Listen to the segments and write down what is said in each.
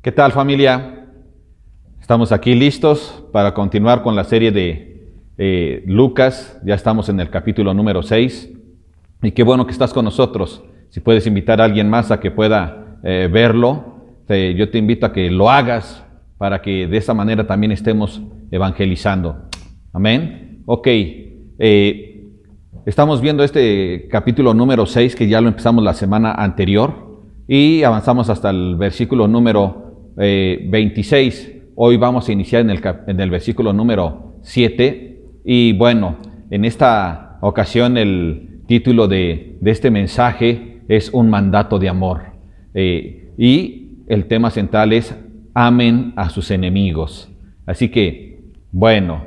¿Qué tal, familia? Estamos aquí listos para continuar con la serie de Lucas. Ya estamos en el capítulo número 6. Y qué bueno que estás con nosotros. Si puedes invitar a alguien más a que pueda verlo, yo te invito a que lo hagas para que de esa manera también estemos evangelizando. Amén. Ok. Estamos viendo este capítulo número 6 que ya lo empezamos la semana anterior y avanzamos hasta el versículo número 26. Hoy vamos a iniciar en el versículo número 7. Y bueno, en esta ocasión el título de este mensaje es un mandato de amor. Y el tema central es amen a sus enemigos. Así que, bueno,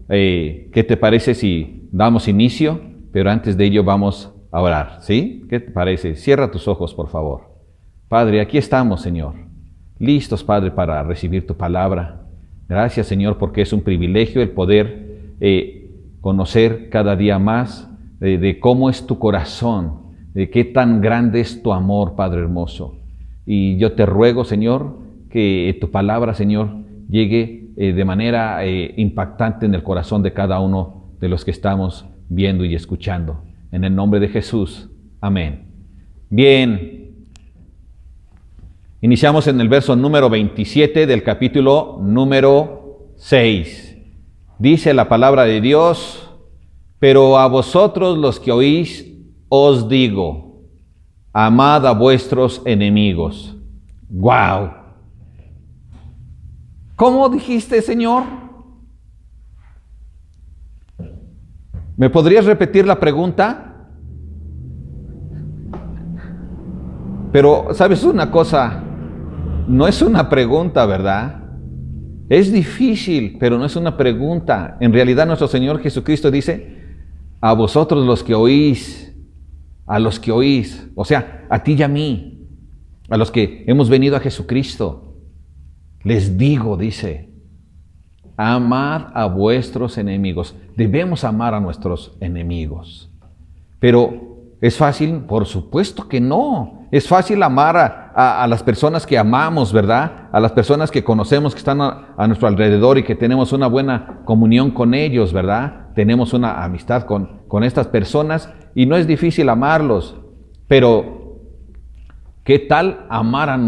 ¿qué te parece si damos inicio? Pero antes de ello vamos a orar, ¿sí? ¿Qué te parece? Cierra tus ojos, por favor. Padre, aquí estamos, Señor. Listos, Padre, para recibir tu palabra. Gracias, Señor, porque es un privilegio el poder conocer cada día más de cómo es tu corazón, de qué tan grande es tu amor, Padre hermoso. Y yo te ruego, Señor, que tu palabra, Señor, llegue de manera impactante en el corazón de cada uno de los que estamos viendo y escuchando. En el nombre de Jesús. Amén. Bien. Iniciamos en el verso número 27 del capítulo número 6. Dice la palabra de Dios: pero a vosotros los que oís, os digo, amad a vuestros enemigos. ¡Wow! ¿Cómo dijiste, Señor? ¿Me podrías repetir la pregunta? Pero, ¿sabes una cosa? No es una pregunta, ¿verdad? Es difícil, pero no es una pregunta. En realidad nuestro Señor Jesucristo dice, a vosotros los que oís, a los que oís, o sea, a ti y a mí, a los que hemos venido a Jesucristo, les digo, dice, amad a vuestros enemigos. Debemos amar a nuestros enemigos. Pero, ¿es fácil? Por supuesto que no. Es fácil amar a las personas que amamos, ¿verdad? A las personas que conocemos, que están a nuestro alrededor y que tenemos una buena comunión con ellos, ¿verdad? Tenemos una amistad con estas personas y no es difícil amarlos. Pero, ¿qué tal amar a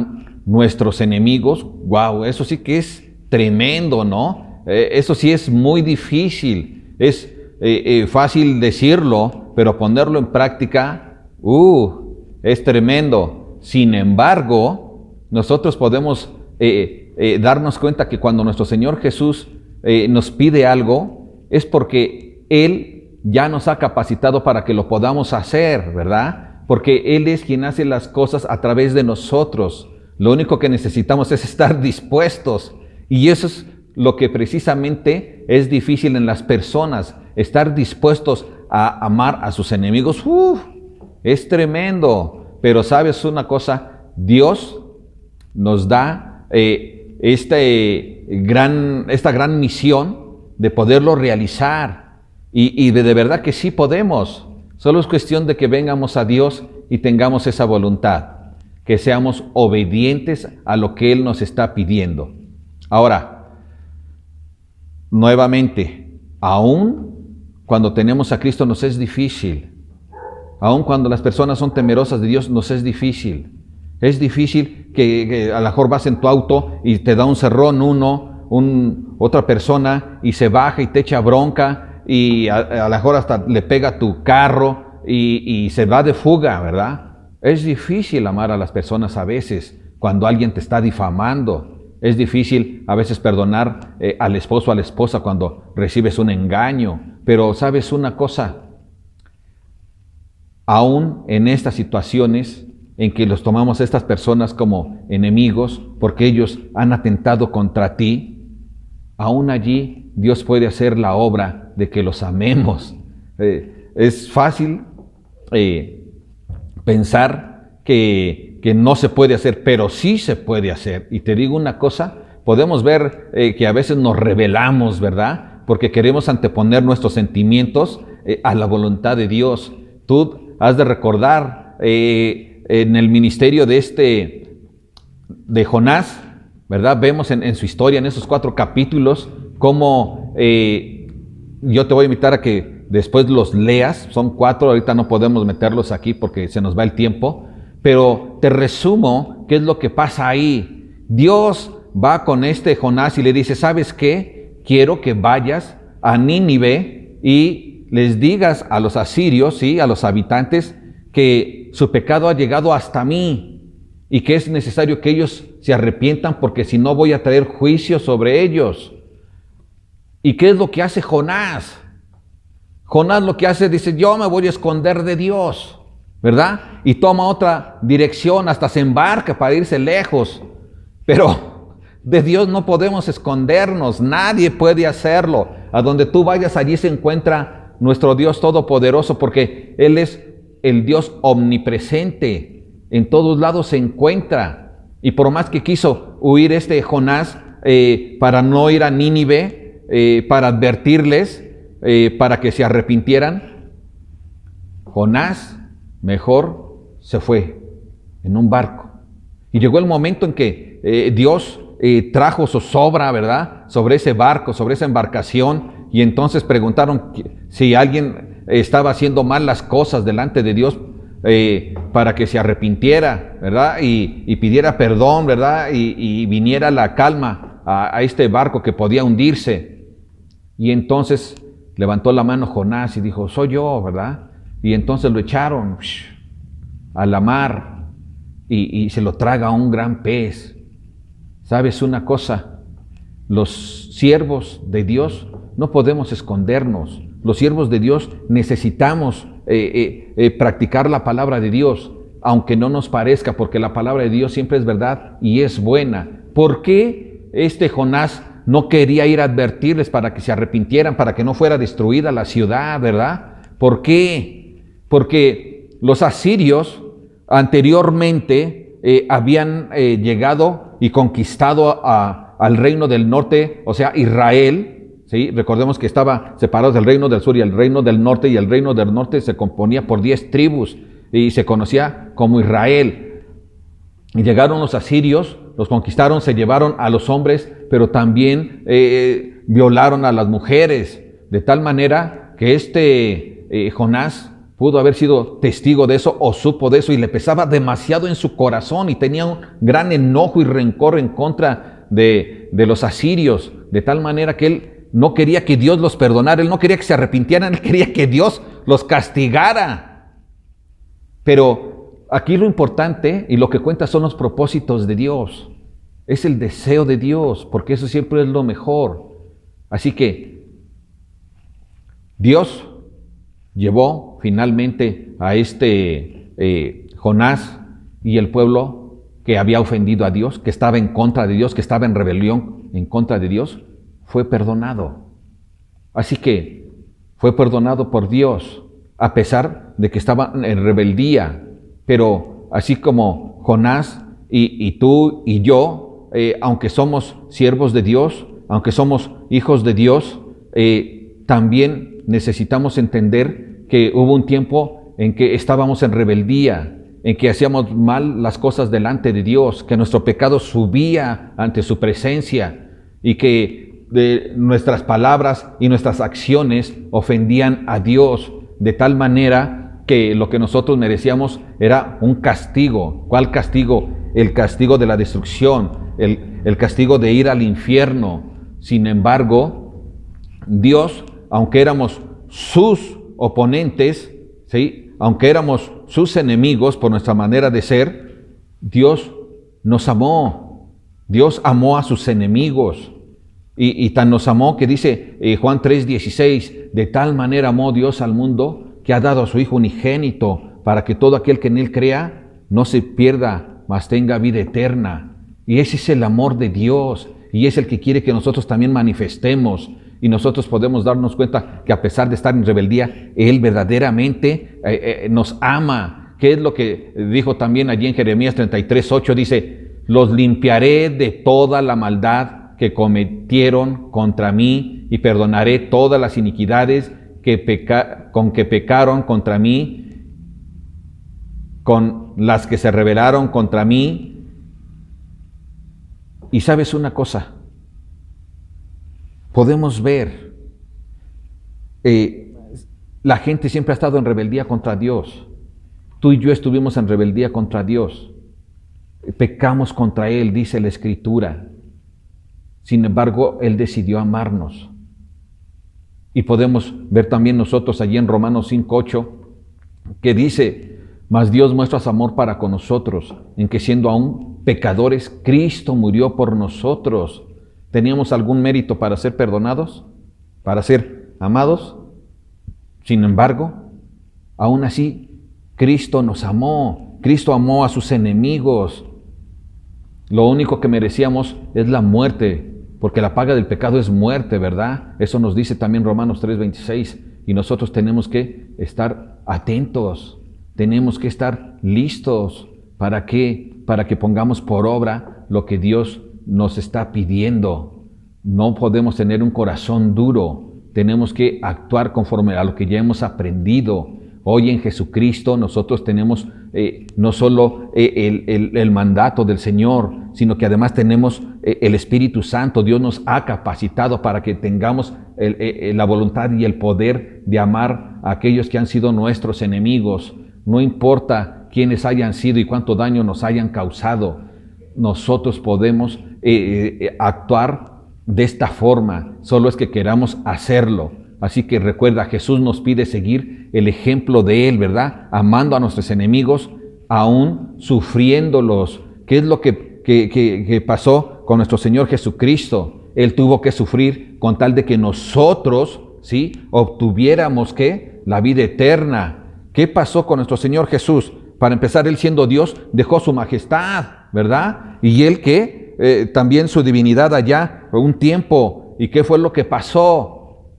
nuestros enemigos? ¡Wow! Eso sí que es tremendo, ¿no? Eso sí es muy difícil. Es fácil decirlo, pero ponerlo en práctica, es tremendo. Sin embargo, nosotros podemos darnos cuenta que cuando nuestro Señor Jesús nos pide algo, es porque Él ya nos ha capacitado para que lo podamos hacer, ¿verdad? Porque Él es quien hace las cosas a través de nosotros. Lo único que necesitamos es estar dispuestos. Y eso es lo que precisamente es difícil en las personas, estar dispuestos a amar a sus enemigos. Es tremendo. Pero sabes una cosa, Dios nos da esta gran misión de poderlo realizar. Y de verdad que sí podemos. Solo es cuestión de que vengamos a Dios y tengamos esa voluntad, que seamos obedientes a lo que Él nos está pidiendo. Ahora, nuevamente, aún cuando tenemos a Cristo nos es difícil. Aún cuando las personas son temerosas de Dios nos es difícil. Es difícil que a lo mejor vas en tu auto y te da un cerrón otra persona y se baja y te echa bronca y a lo mejor hasta le pega a tu carro y se va de fuga, ¿verdad? Es difícil amar a las personas a veces cuando alguien te está difamando. Es difícil a veces perdonar al esposo o a la esposa cuando recibes un engaño. Pero ¿sabes una cosa? Aún en estas situaciones en que los tomamos a estas personas como enemigos porque ellos han atentado contra ti, aún allí Dios puede hacer la obra de que los amemos. Es fácil pensar que no se puede hacer, pero sí se puede hacer. Y te digo una cosa, podemos ver que a veces nos rebelamos, ¿verdad? Porque queremos anteponer nuestros sentimientos a la voluntad de Dios. Tú has de recordar en el ministerio de Jonás, ¿verdad? Vemos en su historia, en esos 4 capítulos, cómo yo te voy a invitar a que después los leas. Son 4, ahorita no podemos meterlos aquí porque se nos va el tiempo, pero te resumo qué es lo que pasa ahí. Dios va con Jonás y le dice, ¿sabes qué? Quiero que vayas a Nínive y les digas a los asirios, ¿sí?, a los habitantes, que su pecado ha llegado hasta mí y que es necesario que ellos se arrepientan, porque si no voy a traer juicio sobre ellos. ¿Y qué es lo que hace Jonás? Jonás lo que hace, dice, yo me voy a esconder de Dios, ¿verdad? Y toma otra dirección, hasta se embarca para irse lejos. Pero de Dios no podemos escondernos, nadie puede hacerlo. A donde tú vayas, allí se encuentra nuestro Dios Todopoderoso, porque Él es el Dios omnipresente. En todos lados se encuentra. Y por más que quiso huir Jonás para no ir a Nínive, para advertirles, para que se arrepintieran, Jonás mejor se fue en un barco. Y llegó el momento en que Dios trajo zozobra, ¿verdad?, sobre ese barco, sobre esa embarcación, y entonces preguntaron si alguien estaba haciendo mal las cosas delante de Dios, para que se arrepintiera, ¿verdad?, y pidiera perdón, ¿verdad?, y viniera la calma a este barco que podía hundirse. Y entonces levantó la mano Jonás y dijo, soy yo, ¿verdad? Y entonces lo echaron a la mar y se lo traga un gran pez. ¿Sabes una cosa? Los siervos de Dios no podemos escondernos. Los siervos de Dios necesitamos practicar la palabra de Dios, aunque no nos parezca, porque la palabra de Dios siempre es verdad y es buena. ¿Por qué Jonás no quería ir a advertirles para que se arrepintieran, para que no fuera destruida la ciudad, ¿verdad? ¿Por qué? Porque los asirios anteriormente habían llegado y conquistado al reino del norte, o sea, Israel. ¿Sí? Recordemos que estaba separados del reino del sur y el reino del norte, y el reino del norte se componía por 10 tribus y se conocía como Israel. Y llegaron los asirios, los conquistaron, se llevaron a los hombres, pero también violaron a las mujeres, de tal manera que Jonás pudo haber sido testigo de eso o supo de eso, y le pesaba demasiado en su corazón y tenía un gran enojo y rencor en contra de los asirios, de tal manera que él no quería que Dios los perdonara, él no quería que se arrepintieran, él quería que Dios los castigara. Pero aquí lo importante y lo que cuenta son los propósitos de Dios. Es el deseo de Dios, porque eso siempre es lo mejor. Así que Dios llevó finalmente a Jonás y el pueblo que había ofendido a Dios, que estaba en contra de Dios, que estaba en rebelión en contra de Dios, fue perdonado. Así que fue perdonado por Dios, a pesar de que estaba en rebeldía. Pero así como Jonás y tú y yo, aunque somos siervos de Dios, aunque somos hijos de Dios, también necesitamos entender que hubo un tiempo en que estábamos en rebeldía, en que hacíamos mal las cosas delante de Dios, que nuestro pecado subía ante su presencia y que nuestras palabras y nuestras acciones ofendían a Dios, de tal manera que lo que nosotros merecíamos era un castigo. ¿Cuál castigo? El castigo de la destrucción, el castigo de ir al infierno. Sin embargo, Dios, aunque éramos sus oponentes, ¿sí?, aunque éramos sus enemigos por nuestra manera de ser, Dios nos amó. Dios amó a sus enemigos. Y tan nos amó que dice Juan 3:16, de tal manera amó Dios al mundo que ha dado a su Hijo unigénito, para que todo aquel que en Él crea no se pierda, mas tenga vida eterna. Y ese es el amor de Dios, y es el que quiere que nosotros también manifestemos. Y nosotros podemos darnos cuenta que a pesar de estar en rebeldía, Él verdaderamente nos ama. ¿Qué es lo que dijo también allí en Jeremías 33:8? Dice, los limpiaré de toda la maldad que cometieron contra mí, y perdonaré todas las iniquidades con que pecaron contra mí, con las que se rebelaron contra mí, Y sabes una cosa, podemos ver, la gente siempre ha estado en rebeldía contra Dios. Tú y yo estuvimos en rebeldía contra Dios. Pecamos contra Él, dice la Escritura. Sin embargo, Él decidió amarnos. Y podemos ver también nosotros allí en Romanos 5:8, que dice: mas Dios muestra su amor para con nosotros, en que siendo aún pecadores, Cristo murió por nosotros. ¿Teníamos algún mérito para ser perdonados? ¿Para ser amados? Sin embargo, aún así, Cristo nos amó. Cristo amó a sus enemigos. Lo único que merecíamos es la muerte, porque la paga del pecado es muerte, ¿verdad? Eso nos dice también Romanos 3:26. Y nosotros tenemos que estar atentos, tenemos que estar listos. ¿Para qué? Para que pongamos por obra lo que Dios nos está pidiendo. No podemos tener un corazón duro, tenemos que actuar conforme a lo que ya hemos aprendido. Hoy en Jesucristo nosotros tenemos no solo el mandato del Señor, sino que además tenemos el Espíritu Santo. Dios nos ha capacitado para que tengamos la voluntad y el poder de amar a aquellos que han sido nuestros enemigos. No importa quiénes hayan sido y cuánto daño nos hayan causado, nosotros podemos actuar de esta forma, solo es que queramos hacerlo. Así que recuerda, Jesús nos pide seguir el ejemplo de Él, ¿verdad? Amando a nuestros enemigos, aún sufriéndolos. ¿Qué es lo que pasó con nuestro Señor Jesucristo? Él tuvo que sufrir con tal de que nosotros, ¿sí?, obtuviéramos, ¿qué? La vida eterna. ¿Qué pasó con nuestro Señor Jesús? Para empezar, Él siendo Dios, dejó su majestad, ¿verdad? Y Él, ¿qué? También su divinidad allá, un tiempo. ¿Y qué fue lo que pasó?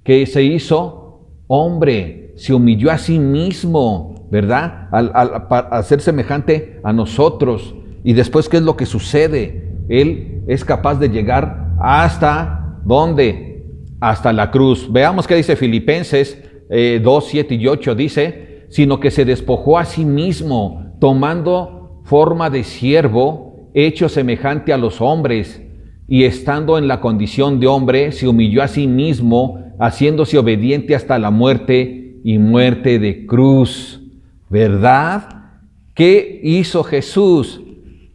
Que se hizo hombre, se humilló a sí mismo, ¿verdad? Al ser semejante a nosotros. Y después, ¿qué es lo que sucede? Él es capaz de llegar hasta, ¿dónde? Hasta la cruz. Veamos qué dice Filipenses 2, 7 y 8. Dice: sino que se despojó a sí mismo, tomando forma de siervo, hecho semejante a los hombres, y estando en la condición de hombre, se humilló a sí mismo, haciéndose obediente hasta la muerte y muerte de cruz. ¿Verdad? ¿Qué hizo Jesús?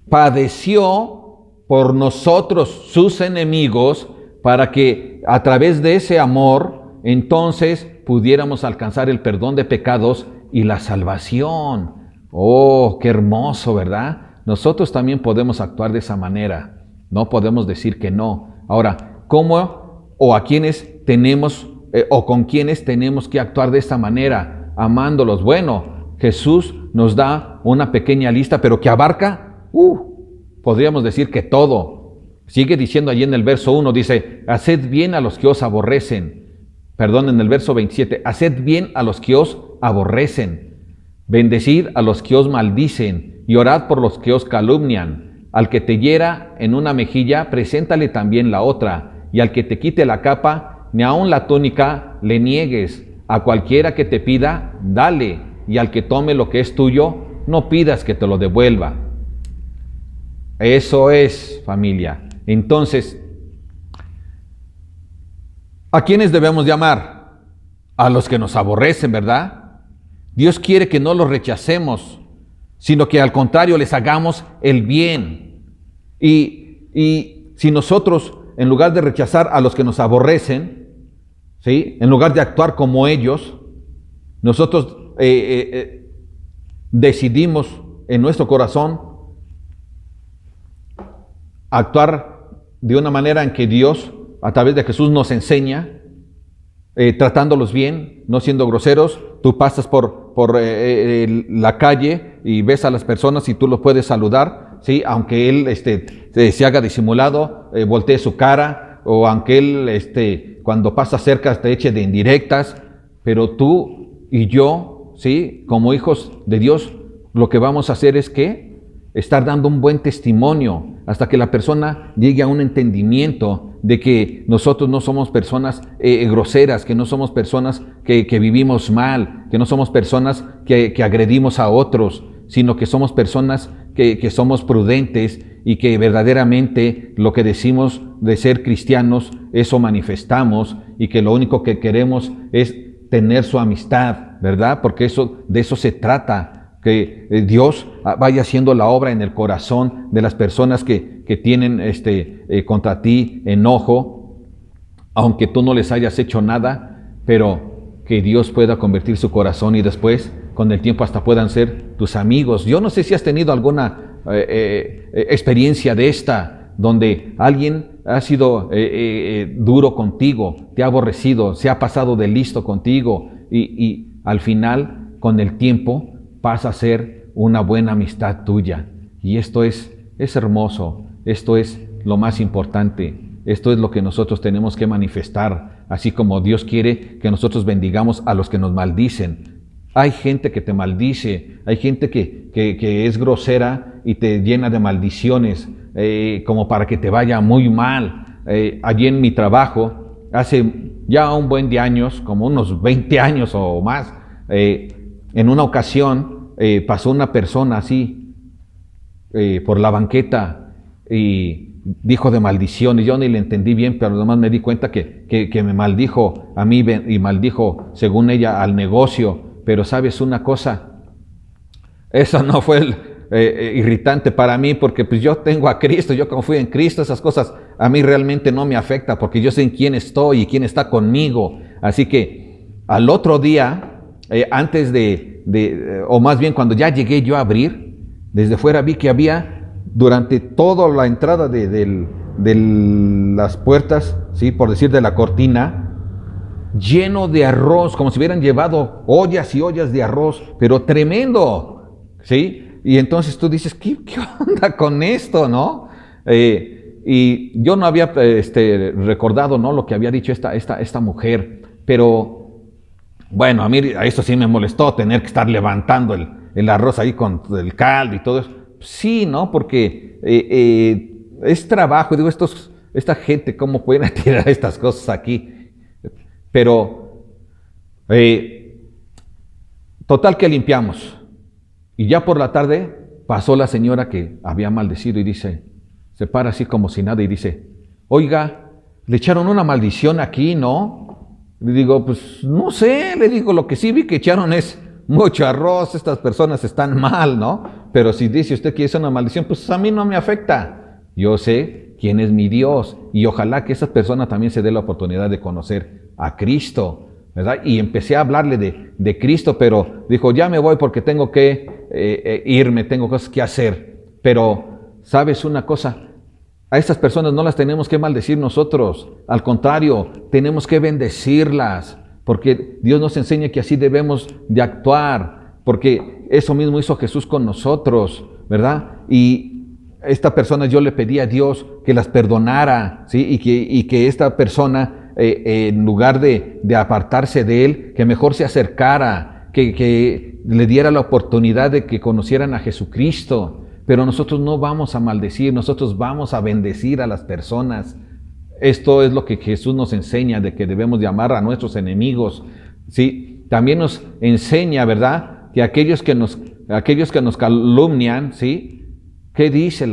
Padeció por nosotros, sus enemigos, para que a través de ese amor, entonces pudiéramos alcanzar el perdón de pecados y la salvación. ¡Oh, qué hermoso!, ¿verdad? Nosotros también podemos actuar de esa manera. No podemos decir que no. Ahora, ¿cómo o a quiénes tenemos o con quiénes tenemos que actuar de esta manera? Amándolos. Bueno, Jesús nos da una pequeña lista, pero que abarca, podríamos decir que todo. Sigue diciendo allí en el verso 1, dice: haced bien a los que os aborrecen. Perdón, en el verso 27, haced bien a los que os aborrecen. Bendecid a los que os maldicen y orad por los que os calumnian. Al que te hiera en una mejilla, preséntale también la otra. Y al que te quite la capa, ni aun la túnica le niegues. A cualquiera que te pida, dale. Y al que tome lo que es tuyo, no pidas que te lo devuelva. Eso es, familia. Entonces, ¿a quiénes debemos de amar? A los que nos aborrecen, ¿verdad? Dios quiere que no los rechacemos, sino que al contrario les hagamos el bien. Y si nosotros, en lugar de rechazar a los que nos aborrecen, ¿sí?, en lugar de actuar como ellos, nosotros decidimos en nuestro corazón actuar de una manera en que Dios, a través de Jesús, nos enseña, tratándolos bien, no siendo groseros. Tú pasas por la calle y ves a las personas y tú los puedes saludar, ¿sí?, aunque él se haga disimulado, voltee su cara, o aunque él cuando pasa cerca te eche de indirectas. Pero tú y yo, ¿sí?, como hijos de Dios, lo que vamos a hacer es que estar dando un buen testimonio hasta que la persona llegue a un entendimiento de que nosotros no somos personas groseras, que no somos personas que vivimos mal, que no somos personas que agredimos a otros, sino que somos personas que somos prudentes y que verdaderamente lo que decimos de ser cristianos, eso manifestamos, y que lo único que queremos es tener su amistad, ¿verdad? Porque de eso se trata, que Dios vaya haciendo la obra en el corazón de las personas que tienen contra ti enojo, aunque tú no les hayas hecho nada, pero que Dios pueda convertir su corazón y después, con el tiempo, hasta puedan ser tus amigos. Yo no sé si has tenido alguna experiencia de esta, donde alguien ha sido duro contigo, te ha aborrecido, se ha pasado de listo contigo y al final, con el tiempo, pasa a ser una buena amistad tuya. Y esto es hermoso, esto es lo más importante, esto es lo que nosotros tenemos que manifestar, así como Dios quiere que nosotros bendigamos a los que nos maldicen. Hay gente que te maldice, hay gente que es grosera y te llena de maldiciones, como para que te vaya muy mal. Allí en mi trabajo, hace ya un buen de años, como unos 20 años o más, en una ocasión pasó una persona así por la banqueta y dijo de maldiciones. Yo ni le entendí bien, pero además me di cuenta que me maldijo a mí y maldijo, según ella, al negocio. Pero ¿sabes una cosa? Eso no fue irritante para mí, porque pues yo tengo a Cristo, yo confío en Cristo. Esas cosas a mí realmente no me afectan, porque yo sé en quién estoy y quién está conmigo. Así que al otro día, antes o más bien cuando ya llegué yo a abrir, desde fuera vi que había, durante toda la entrada de las puertas, ¿sí?, por decir, de la cortina, lleno de arroz, como si hubieran llevado ollas y ollas de arroz, pero tremendo, ¿sí? Y entonces tú dices, ¿qué onda con esto, no? Y yo no había recordado, ¿no?, lo que había dicho esta mujer, pero bueno, a mí esto sí me molestó, tener que estar levantando el arroz ahí con el caldo y todo eso. Sí, ¿no? Porque es trabajo, digo, esta gente, ¿cómo pueden tirar estas cosas aquí? Pero, total que limpiamos. Y ya por la tarde pasó la señora que había maldecido y se para así como si nada y dice, oiga, le echaron una maldición aquí, ¿no? Le digo, pues no sé, le digo, lo que sí vi que echaron es mucho arroz, estas personas están mal, ¿no? Pero si dice usted que es una maldición, pues a mí no me afecta. Yo sé quién es mi Dios y ojalá que esa persona también se dé la oportunidad de conocer a Cristo, ¿verdad? Y empecé a hablarle de Cristo, pero dijo, ya me voy porque tengo que irme, tengo cosas que hacer. Pero, ¿sabes una cosa? A estas personas no las tenemos que maldecir nosotros, al contrario, tenemos que bendecirlas, porque Dios nos enseña que así debemos de actuar, porque eso mismo hizo Jesús con nosotros, ¿verdad? Y esta persona, yo le pedí a Dios que las perdonara, ¿sí? Y que esta persona, en lugar de apartarse de él, que mejor se acercara, que le diera la oportunidad de que conocieran a Jesucristo. Pero nosotros no vamos a maldecir, nosotros vamos a bendecir a las personas. Esto es lo que Jesús nos enseña, de que debemos de amar a nuestros enemigos, ¿sí? También nos enseña, ¿verdad?, que aquellos que nos calumnian, ¿sí? ¿Qué dice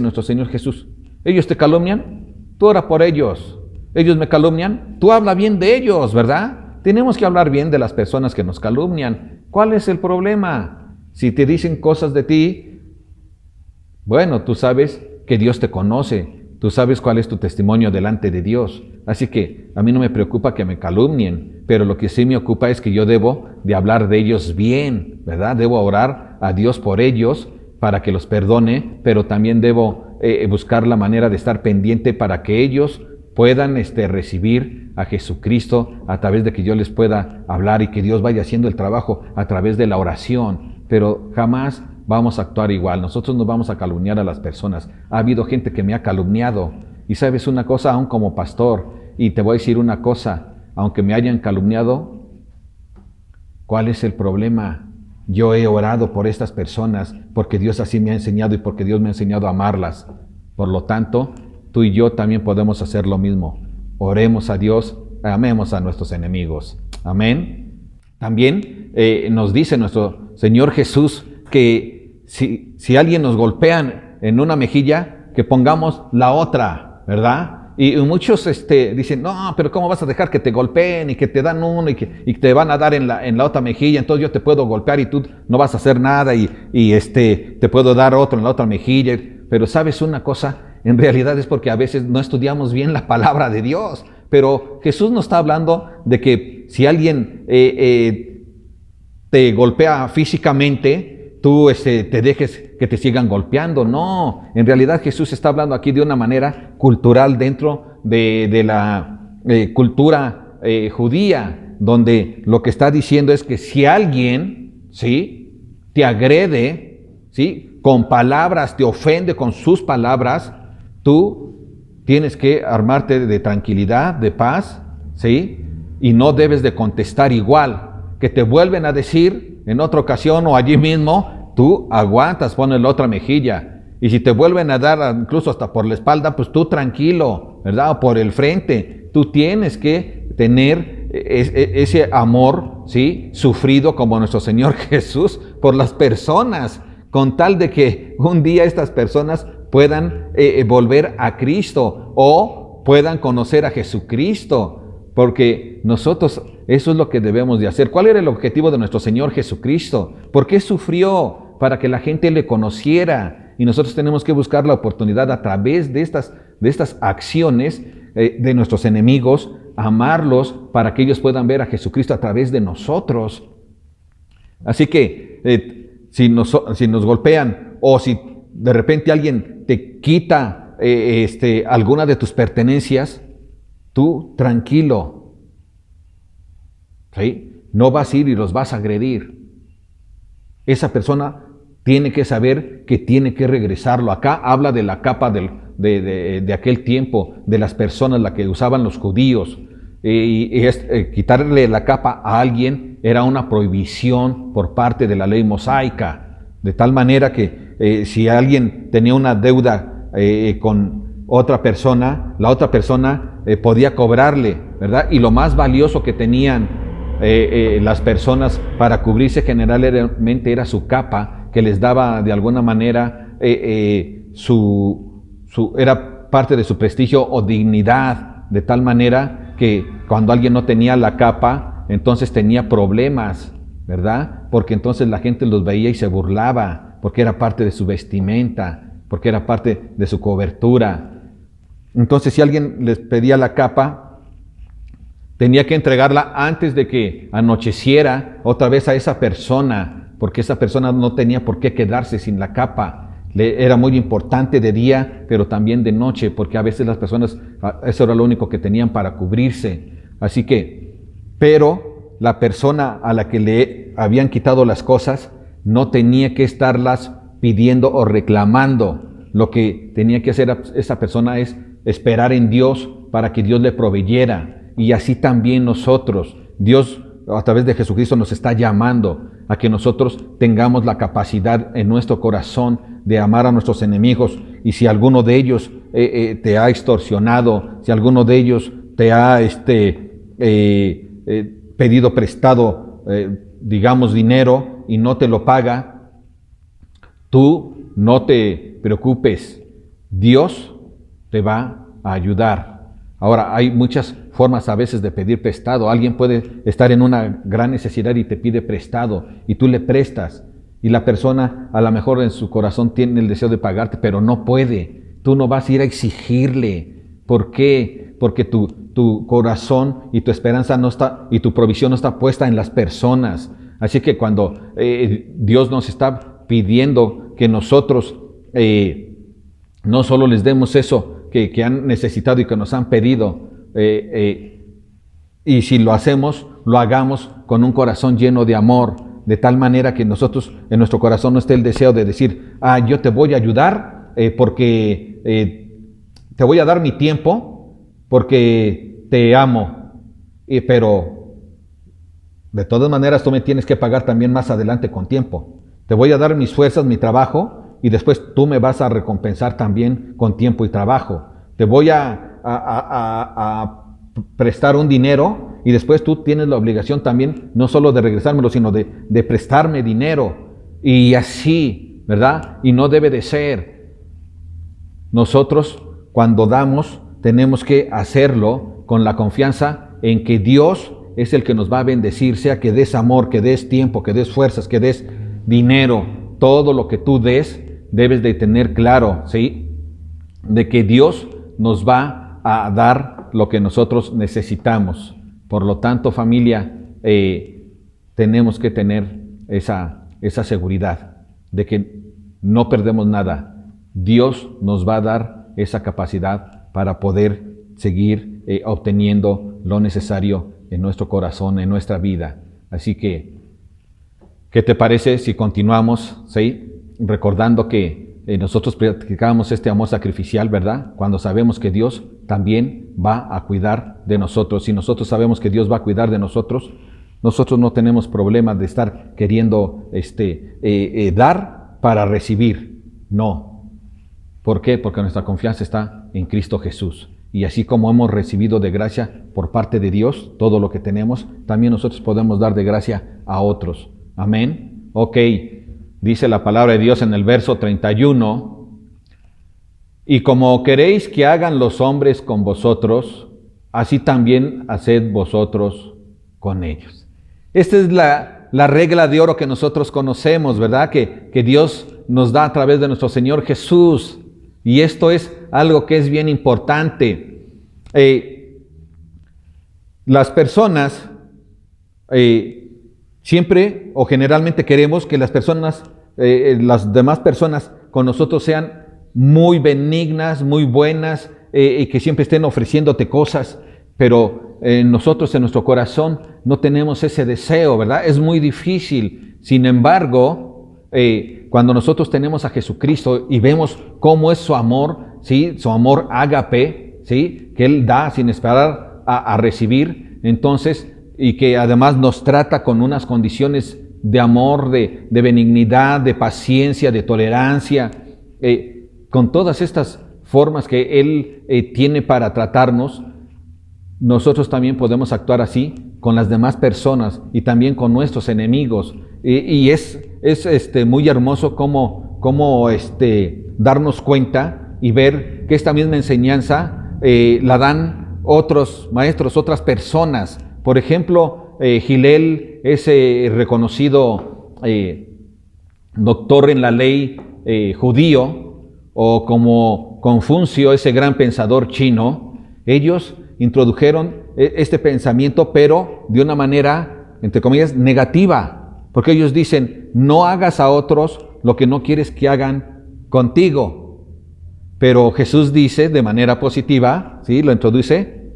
nuestro Señor Jesús? ¿Ellos te calumnian? Tú ora por ellos. ¿Ellos me calumnian? Tú habla bien de ellos, ¿verdad? Tenemos que hablar bien de las personas que nos calumnian. ¿Cuál es el problema? Si te dicen cosas de ti, bueno, tú sabes que Dios te conoce, tú sabes cuál es tu testimonio delante de Dios. Así que a mí no me preocupa que me calumnien, pero lo que sí me ocupa es que yo debo de hablar de ellos bien, ¿verdad? Debo orar a Dios por ellos para que los perdone, pero también debo buscar la manera de estar pendiente para que ellos puedan recibir a Jesucristo a través de que yo les pueda hablar y que Dios vaya haciendo el trabajo a través de la oración. Pero jamás vamos a actuar igual. Nosotros no vamos a calumniar a las personas. Ha habido gente que me ha calumniado. Y sabes una cosa, aún como pastor, y te voy a decir una cosa, aunque me hayan calumniado, ¿cuál es el problema? Yo he orado por estas personas porque Dios así me ha enseñado y porque Dios me ha enseñado a amarlas. Por lo tanto, tú y yo también podemos hacer lo mismo. Oremos a Dios, amemos a nuestros enemigos. Amén. También nos dice nuestro Señor Jesús que si alguien nos golpea en una mejilla, que pongamos la otra, ¿verdad? Y muchos dicen, no, pero ¿cómo vas a dejar que te golpeen y que te dan uno y te van a dar en la otra mejilla? Entonces yo te puedo golpear y tú no vas a hacer nada y te puedo dar otro en la otra mejilla. Pero ¿sabes una cosa? En realidad es porque a veces no estudiamos bien la palabra de Dios. Pero Jesús nos está hablando de que si alguien te golpea físicamente, tú te dejes que te sigan golpeando. No, en realidad Jesús está hablando aquí de una manera cultural dentro de la cultura judía, donde lo que está diciendo es que si alguien, ¿sí?, te agrede, ¿sí?, con palabras, te ofende con sus palabras, tú tienes que armarte de tranquilidad, de paz, ¿sí?, y no debes de contestar igual. Que te vuelven a decir en otra ocasión o allí mismo, tú aguantas, pones la otra mejilla. Y si te vuelven a dar incluso hasta por la espalda, pues tú tranquilo, ¿verdad? O por el frente. Tú tienes que tener ese amor, ¿sí?, sufrido como nuestro Señor Jesús por las personas, con tal de que un día estas personas puedan volver a Cristo o puedan conocer a Jesucristo. Porque nosotros, eso es lo que debemos de hacer. ¿Cuál era el objetivo de nuestro Señor Jesucristo? ¿Por qué sufrió? Para que la gente le conociera. Y nosotros tenemos que buscar la oportunidad a través de estas acciones de nuestros enemigos, amarlos para que ellos puedan ver a Jesucristo a través de nosotros. Así que si nos golpean o si de repente alguien te quita alguna de tus pertenencias, tú tranquilo, ¿sí?, no vas a ir y los vas a agredir. Esa persona tiene que saber que tiene que regresarlo. Acá habla de la capa de aquel tiempo, de las personas, la que usaban los judíos. Quitarle la capa a alguien era una prohibición por parte de la ley mosaica, de tal manera que si alguien tenía una deuda con otra persona, la otra persona podía cobrarle, ¿verdad? Y lo más valioso que tenían las personas para cubrirse generalmente era su capa, que les daba de alguna manera era parte de su prestigio o dignidad, de tal manera que cuando alguien no tenía la capa, entonces tenía problemas, ¿verdad? Porque entonces la gente los veía y se burlaba, porque era parte de su vestimenta, porque era parte de su cobertura. Entonces, si alguien les pedía la capa, tenía que entregarla antes de que anocheciera otra vez a esa persona, porque esa persona no tenía por qué quedarse sin la capa. Era muy importante de día, pero también de noche, porque a veces las personas, eso era lo único que tenían para cubrirse. Así que, pero la persona a la que le habían quitado las cosas no tenía que estarlas pidiendo o reclamando. Lo que tenía que hacer esa persona es esperar en Dios para que Dios le proveyera. Y así también nosotros, Dios a través de Jesucristo nos está llamando a que nosotros tengamos la capacidad en nuestro corazón de amar a nuestros enemigos. Y si alguno de ellos te ha extorsionado, si alguno de ellos te ha pedido prestado, digamos, dinero y no te lo paga, tú no te preocupes, Dios te va a ayudar. Ahora, hay muchas formas a veces de pedir prestado. Alguien puede estar en una gran necesidad y te pide prestado y tú le prestas. Y la persona a lo mejor en su corazón tiene el deseo de pagarte, pero no puede. Tú no vas a ir a exigirle. ¿Por qué? Porque tu corazón y tu esperanza no está, y tu provisión no está puesta en las personas. Así que cuando Dios nos está pidiendo que nosotros no solo les demos eso que han necesitado y que nos han pedido, y si lo hacemos, lo hagamos con un corazón lleno de amor, de tal manera que nosotros, en nuestro corazón no esté el deseo de decir, yo te voy a ayudar porque te voy a dar mi tiempo porque te amo, pero de todas maneras tú me tienes que pagar también más adelante con tiempo. Te voy a dar mis fuerzas, mi trabajo, y después tú me vas a recompensar también con tiempo y trabajo. Te voy a prestar un dinero y después tú tienes la obligación también no solo de regresármelo, sino de prestarme dinero. Y así, ¿verdad? Y no debe de ser. nosotros cuando damos tenemos que hacerlo con la confianza en que Dios es el que nos va a bendecir, sea que des amor, que des tiempo, que des fuerzas, que des dinero, todo lo que tú des, debes de tener claro, ¿sí?, de que Dios nos va a dar lo que nosotros necesitamos. Por lo tanto, familia, tenemos que tener esa seguridad de que no perdemos nada. Dios nos va a dar esa capacidad para poder seguir obteniendo lo necesario en nuestro corazón, en nuestra vida. Así que, ¿qué te parece si continuamos, ¿sí?, recordando que nosotros practicamos este amor sacrificial, ¿verdad? Cuando sabemos que Dios también va a cuidar de nosotros. Si nosotros sabemos que Dios va a cuidar de nosotros, nosotros no tenemos problema de estar queriendo dar para recibir. No. ¿Por qué? Porque nuestra confianza está en Cristo Jesús. Y así como hemos recibido de gracia por parte de Dios todo lo que tenemos, también nosotros podemos dar de gracia a otros. Amén. Ok. Dice la palabra de Dios en el verso 31, y como queréis que hagan los hombres con vosotros, así también haced vosotros con ellos. Esta es la regla de oro que nosotros conocemos, ¿verdad? Que Dios nos da a través de nuestro Señor Jesús. Y esto es algo que es bien importante. Las personas siempre o generalmente queremos que las demás personas con nosotros sean muy benignas, muy buenas, y que siempre estén ofreciéndote cosas, pero nosotros en nuestro corazón no tenemos ese deseo, ¿verdad? Es muy difícil. Sin embargo, cuando nosotros tenemos a Jesucristo y vemos cómo es su amor, ¿sí?, su amor ágape, ¿sí?, que Él da sin esperar a recibir, entonces, y que además nos trata con unas condiciones de amor, de benignidad, de paciencia, de tolerancia, con todas estas formas que Él tiene para tratarnos, nosotros también podemos actuar así con las demás personas y también con nuestros enemigos. Y es muy hermoso cómo darnos cuenta y ver que esta misma enseñanza la dan otros maestros, otras personas. Por ejemplo, Hillel, ese reconocido doctor en la ley judío, o como Confucio, ese gran pensador chino, ellos introdujeron este pensamiento, pero de una manera, entre comillas, negativa, porque ellos dicen, no hagas a otros lo que no quieres que hagan contigo. Pero Jesús dice de manera positiva, ¿sí?, lo introduce,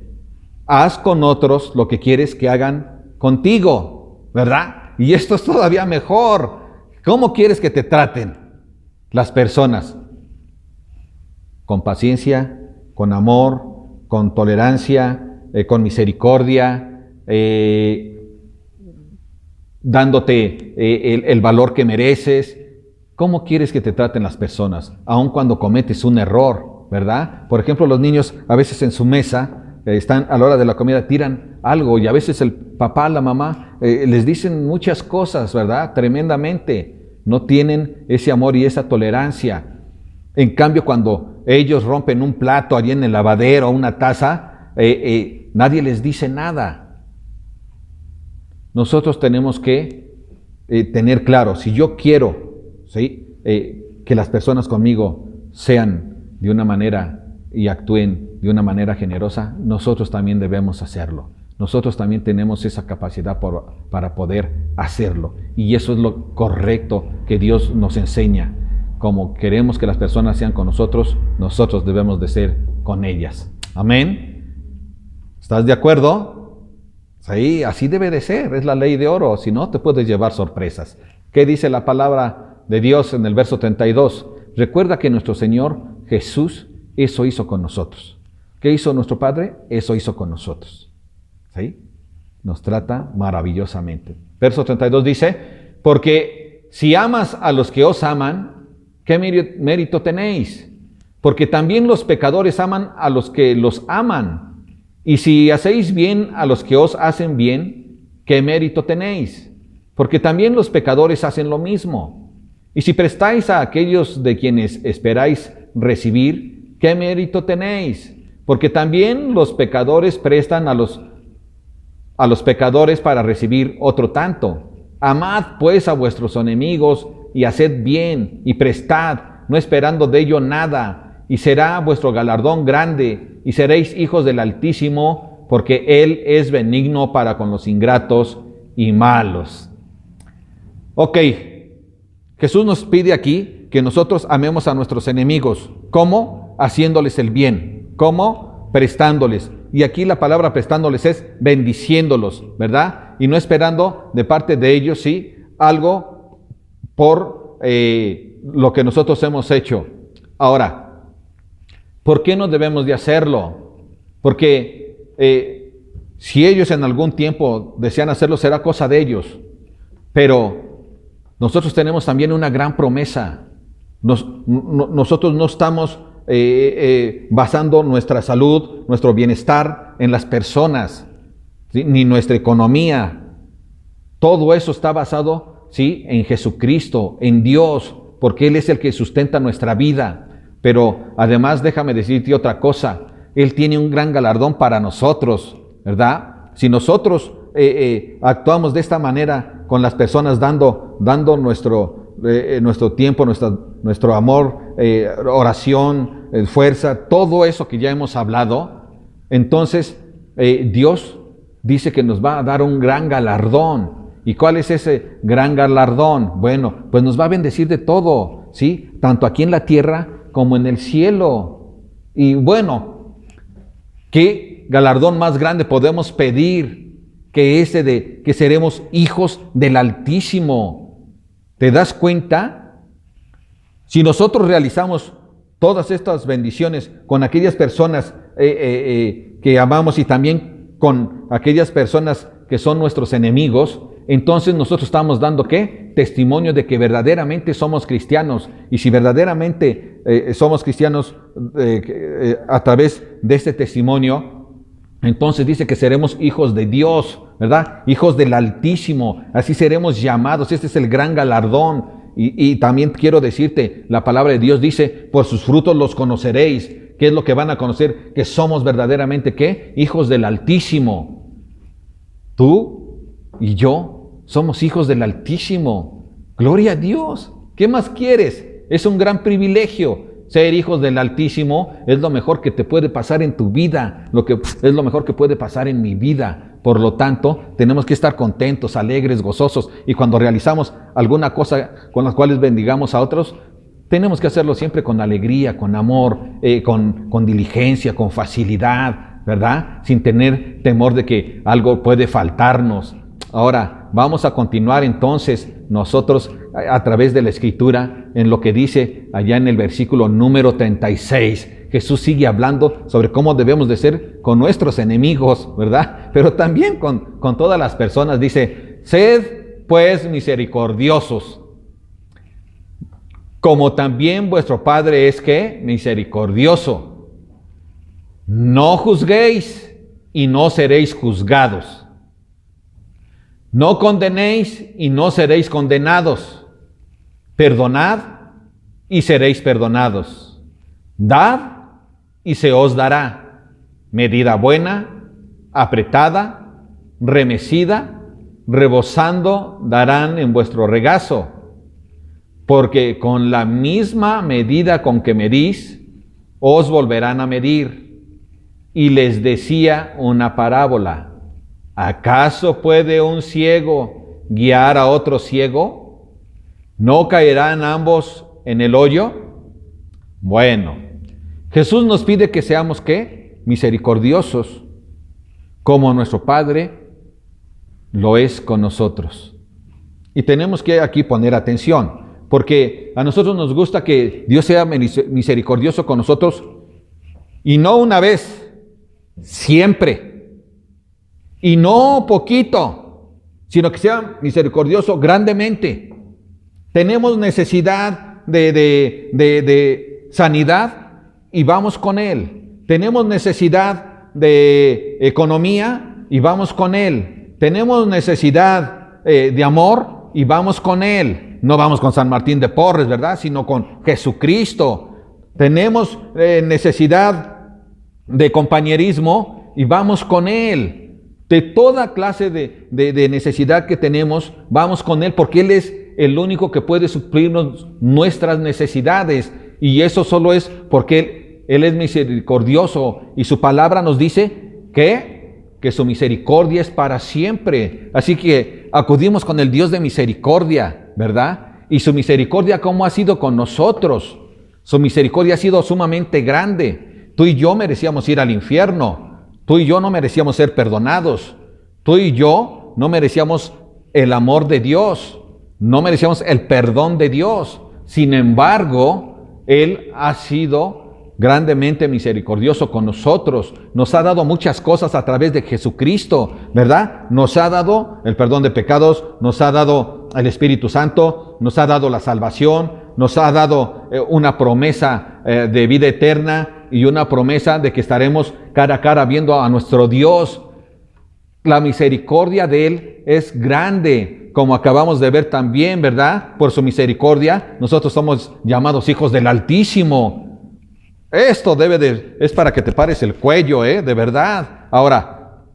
haz con otros lo que quieres que hagan contigo, ¿verdad? Y esto es todavía mejor. ¿Cómo quieres que te traten las personas? Con paciencia, con amor, con tolerancia, con misericordia, dándote el valor que mereces. ¿Cómo quieres que te traten las personas? Aun cuando cometes un error, ¿verdad? Por ejemplo, los niños a veces en su mesa están a la hora de la comida, tiran algo, y a veces el papá, la mamá, les dicen muchas cosas, ¿verdad? Tremendamente. No tienen ese amor y esa tolerancia. En cambio, cuando ellos rompen un plato allí en el lavadero, una taza, nadie les dice nada. Nosotros tenemos que tener claro, si yo quiero, ¿sí?, que las personas conmigo sean de una manera y actúen de una manera generosa, nosotros también debemos hacerlo. Nosotros también tenemos esa capacidad para poder hacerlo. Y eso es lo correcto que Dios nos enseña. Como queremos que las personas sean con nosotros, nosotros debemos de ser con ellas. Amén. ¿Estás de acuerdo? Sí, así debe de ser. Es la ley de oro. Si no, te puedes llevar sorpresas. ¿Qué dice la palabra de Dios en el verso 32? Recuerda que nuestro Señor Jesús eso hizo con nosotros. ¿Qué hizo nuestro Padre? Eso hizo con nosotros. ¿Sí? Nos trata maravillosamente. Verso 32 dice, porque si amas a los que os aman, ¿qué mérito tenéis? Porque también los pecadores aman a los que los aman. Y si hacéis bien a los que os hacen bien, ¿qué mérito tenéis? Porque también los pecadores hacen lo mismo. Y si prestáis a aquellos de quienes esperáis recibir, ¿qué mérito tenéis? Porque también los pecadores prestan a los pecadores para recibir otro tanto. Amad pues a vuestros enemigos y haced bien y prestad, no esperando de ello nada, y será vuestro galardón grande, y seréis hijos del Altísimo, porque Él es benigno para con los ingratos y malos. Ok, Jesús nos pide aquí que nosotros amemos a nuestros enemigos. ¿Cómo? Haciéndoles el bien. ¿Cómo? Prestándoles. Y aquí la palabra prestándoles es bendiciéndolos, ¿verdad? Y no esperando de parte de ellos, sí, algo por lo que nosotros hemos hecho. Ahora, ¿por qué no debemos de hacerlo? Porque si ellos en algún tiempo desean hacerlo, será cosa de ellos. Pero nosotros tenemos también una gran promesa. Nosotros no estamos basando nuestra salud, nuestro bienestar en las personas, ¿sí? Ni nuestra economía. Todo eso está basado, ¿sí?, en Jesucristo, en Dios, porque Él es el que sustenta nuestra vida. Pero además déjame decirte otra cosa, Él tiene un gran galardón para nosotros, ¿verdad? Si nosotros actuamos de esta manera con las personas, dando nuestro tiempo, nuestro amor, oración, fuerza, todo eso que ya hemos hablado, entonces Dios dice que nos va a dar un gran galardón. ¿Y cuál es ese gran galardón? Bueno, pues nos va a bendecir de todo, ¿sí? Tanto aquí en la tierra como en el cielo. Y bueno, ¿qué galardón más grande podemos pedir que ese de que seremos hijos del Altísimo? ¿Te das cuenta? Si nosotros realizamos todas estas bendiciones con aquellas personas que amamos y también con aquellas personas que son nuestros enemigos, entonces nosotros estamos dando ¿qué? Testimonio de que verdaderamente somos cristianos. Y si verdaderamente somos cristianos a través de este testimonio, entonces dice que seremos hijos de Dios, ¿verdad? Hijos del Altísimo, así seremos llamados. Este es el gran galardón. Y también quiero decirte, la palabra de Dios dice, por sus frutos los conoceréis. ¿Qué es lo que van a conocer? Que somos verdaderamente, ¿qué? Hijos del Altísimo. Tú y yo somos hijos del Altísimo. Gloria a Dios. ¿Qué más quieres? Es un gran privilegio. Ser hijos del Altísimo es lo mejor que te puede pasar en tu vida, es lo mejor que puede pasar en mi vida. Por lo tanto, tenemos que estar contentos, alegres, gozosos. Y cuando realizamos alguna cosa con las cuales bendigamos a otros, tenemos que hacerlo siempre con alegría, con amor, con diligencia, con facilidad, ¿verdad? Sin tener temor de que algo puede faltarnos. Ahora, vamos a continuar entonces nosotros a través de la Escritura en lo que dice allá en el versículo número 36. Jesús sigue hablando sobre cómo debemos de ser con nuestros enemigos, ¿verdad? Pero también con todas las personas. Dice, sed pues misericordiosos, como también vuestro Padre es ¿qué? Misericordioso. No juzguéis y no seréis juzgados. No condenéis y no seréis condenados. Perdonad y seréis perdonados. Dad y se os dará. Medida buena, apretada, remecida, rebosando darán en vuestro regazo. Porque con la misma medida con que medís, os volverán a medir. Y les decía una parábola. ¿Acaso puede un ciego guiar a otro ciego? ¿No caerán ambos en el hoyo? Bueno, Jesús nos pide que seamos ¿qué? Misericordiosos, como nuestro Padre lo es con nosotros. Y tenemos que aquí poner atención, porque a nosotros nos gusta que Dios sea misericordioso con nosotros, y no una vez, siempre. Y no poquito, sino que sea misericordioso grandemente. Tenemos necesidad de sanidad y vamos con Él. Tenemos necesidad de economía y vamos con Él. Tenemos necesidad de amor y vamos con Él. No vamos con San Martín de Porres, ¿verdad? Sino con Jesucristo. tenemos necesidad de compañerismo y vamos con Él. De toda clase de necesidad que tenemos, vamos con Él porque Él es el único que puede suplirnos nuestras necesidades. Y eso solo es porque Él es misericordioso y su palabra nos dice que su misericordia es para siempre. Así que acudimos con el Dios de misericordia, ¿verdad? Y su misericordia, ¿cómo ha sido con nosotros? Su misericordia ha sido sumamente grande. Tú y yo merecíamos ir al infierno. Tú y yo no merecíamos ser perdonados. Tú y yo no merecíamos el amor de Dios. No merecíamos el perdón de Dios. Sin embargo, Él ha sido grandemente misericordioso con nosotros. Nos ha dado muchas cosas a través de Jesucristo, ¿verdad? Nos ha dado el perdón de pecados, nos ha dado el Espíritu Santo, nos ha dado la salvación, nos ha dado una promesa de vida eterna y una promesa de que estaremos cara a cara viendo a nuestro Dios. La misericordia de Él es grande, como acabamos de ver también, ¿verdad? Por su misericordia, nosotros somos llamados hijos del Altísimo. Esto es para que te pares el cuello, de verdad. Ahora,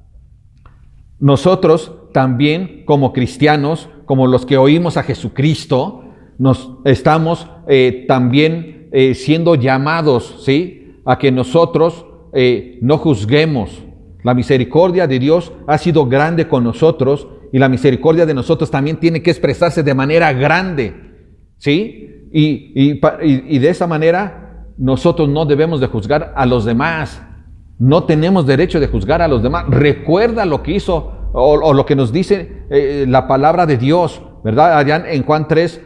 nosotros también como cristianos, como los que oímos a Jesucristo, nos estamos también siendo llamados, ¿sí?, a que nosotros no juzguemos. La misericordia de Dios ha sido grande con nosotros y la misericordia de nosotros también tiene que expresarse de manera grande, ¿sí? Y de esa manera nosotros no debemos de juzgar a los demás. No tenemos derecho de juzgar a los demás. Recuerda lo que hizo o lo que nos dice la palabra de Dios, ¿verdad? Allá en Juan 3,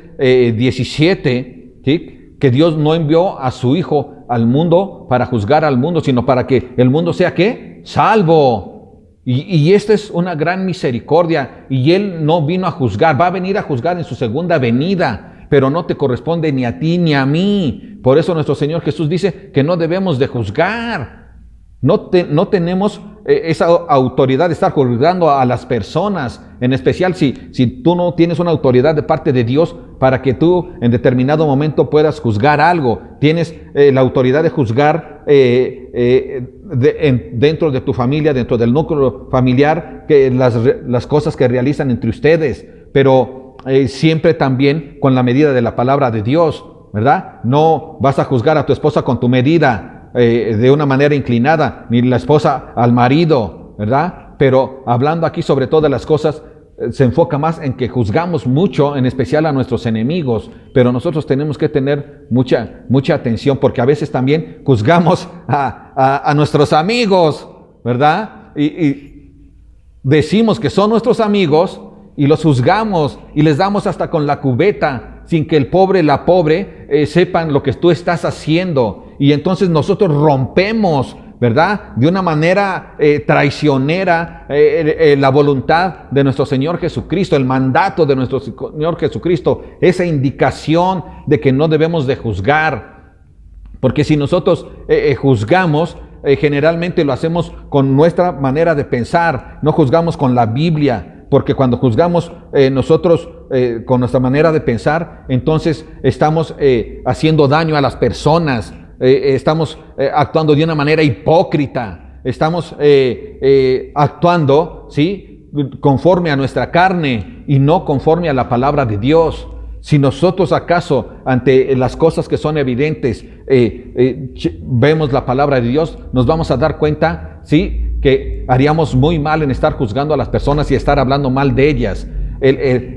17, ¿sí?, que Dios no envió a su Hijo al mundo para juzgar al mundo, sino para que el mundo sea, ¿qué?, salvo. Y esta es una gran misericordia. Y Él no vino a juzgar, va a venir a juzgar en su segunda venida, pero no te corresponde ni a ti ni a mí. Por eso nuestro Señor Jesús dice que no debemos de juzgar. No tenemos esa autoridad de estar juzgando a las personas, en especial si tú no tienes una autoridad de parte de Dios para que tú en determinado momento puedas juzgar algo. Tienes la autoridad de juzgar dentro de tu familia, dentro del núcleo familiar, que las cosas que realizan entre ustedes, pero siempre también con la medida de la palabra de Dios, ¿verdad? No vas a juzgar a tu esposa con tu medida, de una manera inclinada, ni la esposa al marido, ¿verdad? Pero hablando aquí sobre todas las cosas, se enfoca más en que juzgamos mucho, en especial a nuestros enemigos, pero nosotros tenemos que tener mucha atención, porque a veces también juzgamos a nuestros amigos, ¿verdad? Y decimos que son nuestros amigos y los juzgamos y les damos hasta con la cubeta, sin que el pobre, la pobre, sepan lo que tú estás haciendo. Y entonces nosotros rompemos, ¿verdad?, de una manera traicionera la voluntad de nuestro Señor Jesucristo, el mandato de nuestro Señor Jesucristo, esa indicación de que no debemos de juzgar. Porque si nosotros juzgamos, generalmente lo hacemos con nuestra manera de pensar, no juzgamos con la Biblia. Porque cuando juzgamos nosotros con nuestra manera de pensar, entonces estamos haciendo daño a las personas, estamos actuando de una manera hipócrita, estamos actuando, ¿sí?, conforme a nuestra carne y no conforme a la palabra de Dios. Si nosotros acaso ante las cosas que son evidentes vemos la palabra de Dios, nos vamos a dar cuenta, ¿sí?, que haríamos muy mal en estar juzgando a las personas y estar hablando mal de ellas.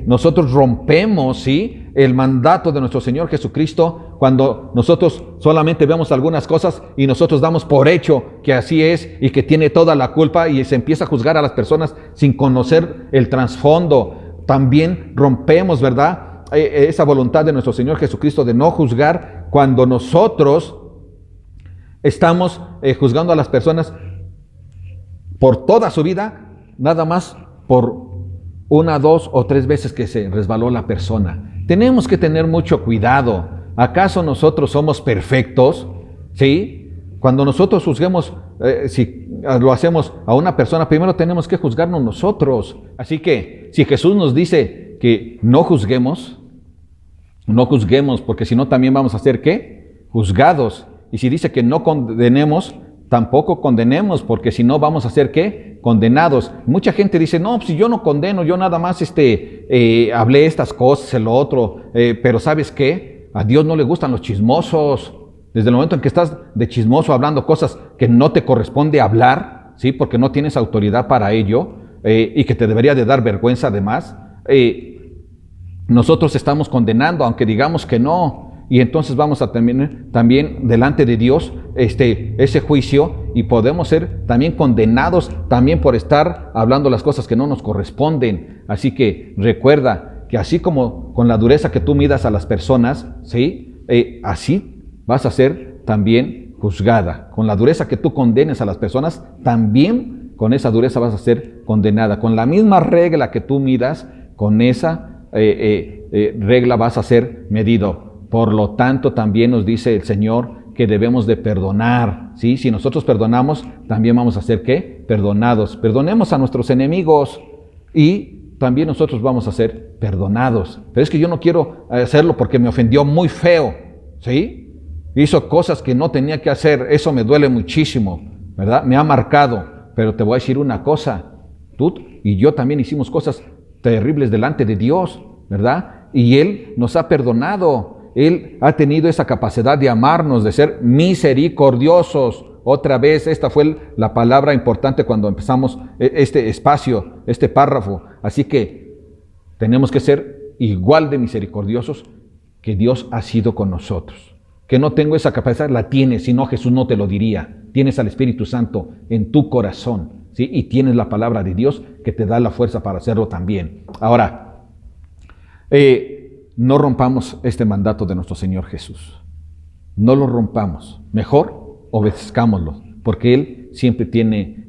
Nosotros rompemos, ¿sí?, el mandato de nuestro Señor Jesucristo cuando nosotros solamente vemos algunas cosas y nosotros damos por hecho que así es y que tiene toda la culpa, y se empieza a juzgar a las personas sin conocer el trasfondo. También rompemos, ¿verdad?, esa voluntad de nuestro Señor Jesucristo de no juzgar cuando nosotros estamos juzgando a las personas por toda su vida, nada más por 1, 2 o 3 veces que se resbaló la persona. Tenemos que tener mucho cuidado. ¿Acaso nosotros somos perfectos? ¿Sí? Cuando nosotros juzguemos, si lo hacemos a una persona, primero tenemos que juzgarnos nosotros. Así que si Jesús nos dice que no juzguemos, porque si no también vamos a ser, ¿qué?, juzgados. Y si dice que no condenemos, tampoco condenemos, porque si no vamos a ser ¿qué? Condenados. Mucha gente dice, no, pues si yo no condeno, yo nada más hablé estas cosas, el otro, pero ¿sabes qué? A Dios no le gustan los chismosos. Desde el momento en que estás de chismoso hablando cosas que no te corresponde hablar, ¿sí? Porque no tienes autoridad para ello, y que te debería de dar vergüenza además, nosotros estamos condenando, aunque digamos que no. Y entonces vamos a tener también delante de Dios ese juicio, y podemos ser también condenados también por estar hablando las cosas que no nos corresponden. Así que recuerda que así como con la dureza que tú midas a las personas, ¿sí? Así vas a ser también juzgada. Con la dureza que tú condenes a las personas, también con esa dureza vas a ser condenada. Con la misma regla que tú midas, con esa regla vas a ser medido. Por lo tanto, también nos dice el Señor que debemos de perdonar, ¿sí? Si nosotros perdonamos, también vamos a ser ¿qué? Perdonados. Perdonemos a nuestros enemigos y también nosotros vamos a ser perdonados. Pero es que yo no quiero hacerlo porque me ofendió muy feo, ¿sí? Hizo cosas que no tenía que hacer, eso me duele muchísimo, ¿verdad? Me ha marcado, pero te voy a decir una cosa, tú y yo también hicimos cosas terribles delante de Dios, ¿verdad? Y Él nos ha perdonado. Él ha tenido esa capacidad de amarnos, de ser misericordiosos. Otra vez, esta fue la palabra importante cuando empezamos este espacio, este párrafo. Así que tenemos que ser igual de misericordiosos que Dios ha sido con nosotros. Que no tengo esa capacidad, la tienes, si no Jesús no te lo diría. Tienes al Espíritu Santo en tu corazón, ¿sí? Y tienes la palabra de Dios que te da la fuerza para hacerlo también. Ahora, no rompamos este mandato de nuestro Señor Jesús. No lo rompamos. Mejor obedezcámoslo, porque Él siempre tiene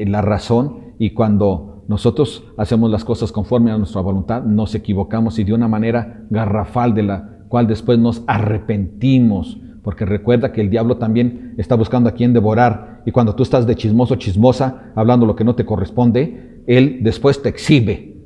la razón, y cuando nosotros hacemos las cosas conforme a nuestra voluntad, nos equivocamos y de una manera garrafal, de la cual después nos arrepentimos, porque recuerda que el diablo también está buscando a quien devorar, y cuando tú estás de chismoso, chismosa, hablando lo que no te corresponde, él después te exhibe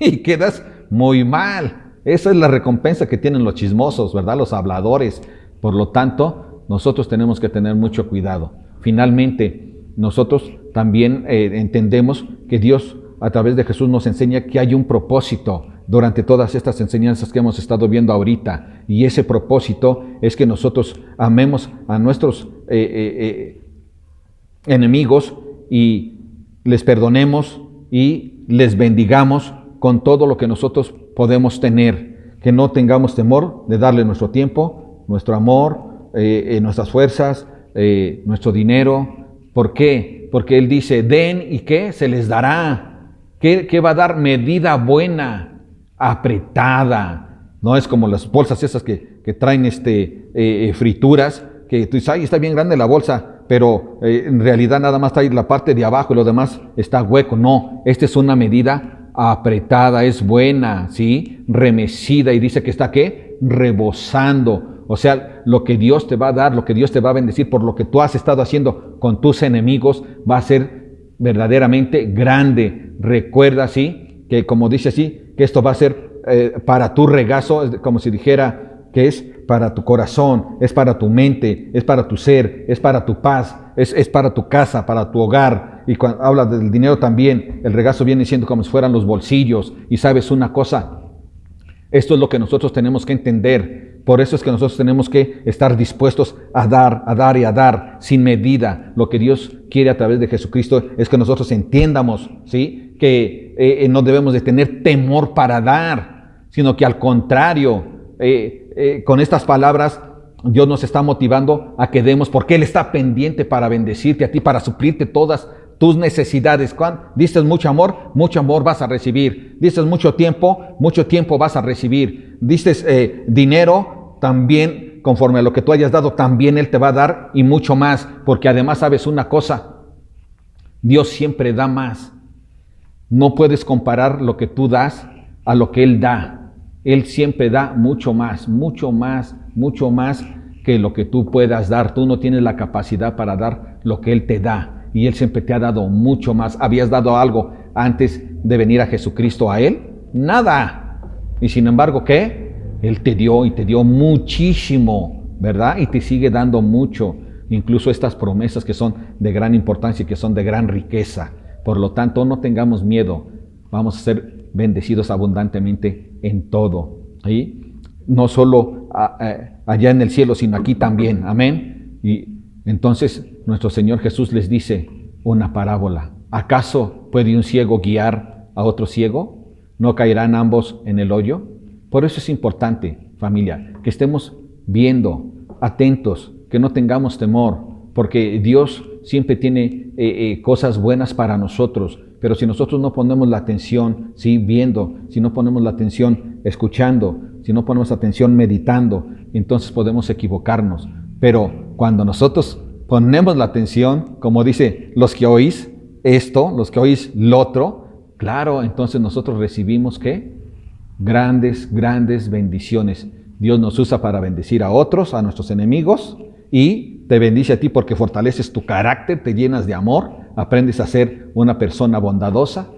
y quedas muy mal. Esa es la recompensa que tienen los chismosos, ¿verdad? Los habladores. Por lo tanto, nosotros tenemos que tener mucho cuidado. Finalmente, nosotros también entendemos que Dios, a través de Jesús, nos enseña que hay un propósito durante todas estas enseñanzas que hemos estado viendo ahorita. Y ese propósito es que nosotros amemos a nuestros enemigos y les perdonemos y les bendigamos con todo lo que nosotros podemos tener, que no tengamos temor de darle nuestro tiempo, nuestro amor, nuestras fuerzas, nuestro dinero. ¿Por qué? Porque Él dice, den y ¿qué? Se les dará. ¿Qué va a dar? Medida buena, apretada. No es como las bolsas esas que traen frituras, que tú dices, ay, está bien grande la bolsa, pero en realidad nada más trae la parte de abajo y lo demás está hueco. No, esta es una medida apretada, es buena, ¿sí? Remecida, y dice que está ¿qué? Rebosando. O sea, lo que Dios te va a dar, lo que Dios te va a bendecir por lo que tú has estado haciendo con tus enemigos, va a ser verdaderamente grande. Recuerda, ¿sí? Que como dice así, que esto va a ser para tu regazo, como si dijera que es para tu corazón, es para tu mente, es para tu ser, es para tu paz, es para tu casa, para tu hogar. Y cuando habla del dinero también, el regazo viene siendo como si fueran los bolsillos. Y sabes una cosa, esto es lo que nosotros tenemos que entender. Por eso es que nosotros tenemos que estar dispuestos a dar y a dar sin medida. Lo que Dios quiere a través de Jesucristo es que nosotros entiendamos, ¿sí? Que no debemos de tener temor para dar, sino que al contrario, con estas palabras Dios nos está motivando a que demos, porque Él está pendiente para bendecirte a ti, para suplirte todas tus necesidades. Cuando dices mucho amor vas a recibir. Dices mucho tiempo vas a recibir. Dices dinero, también conforme a lo que tú hayas dado, también Él te va a dar, y mucho más, porque además sabes una cosa, Dios siempre da más. No puedes comparar lo que tú das a lo que Él da. Él siempre da mucho más que lo que tú puedas dar. Tú no tienes la capacidad para dar lo que Él te da. Y Él siempre te ha dado mucho más. ¿Habías dado algo antes de venir a Jesucristo a Él? Nada. Y sin embargo, ¿qué? Él te dio, y te dio muchísimo ¿verdad? Y te sigue dando mucho, incluso estas promesas que son de gran importancia y que son de gran riqueza. Por lo tanto, no tengamos miedo, vamos a ser bendecidos abundantemente en todo, ¿sí? No solo allá en el cielo, sino aquí también, amén. Y entonces nuestro Señor Jesús les dice una parábola. ¿Acaso puede un ciego guiar a otro ciego? ¿No caerán ambos en el hoyo? Por eso es importante, familia, que estemos viendo, atentos, que no tengamos temor, porque Dios siempre tiene cosas buenas para nosotros, pero si nosotros no ponemos la atención, ¿sí? Viendo, si no ponemos la atención escuchando, si no ponemos atención meditando, entonces podemos equivocarnos. Pero cuando nosotros ponemos la atención, como dice, los que oís esto, los que oís lo otro, claro, entonces nosotros recibimos ¿qué? Grandes, grandes bendiciones. Dios nos usa para bendecir a otros, a nuestros enemigos, y te bendice a ti porque fortaleces tu carácter, te llenas de amor, aprendes a ser una persona bondadosa,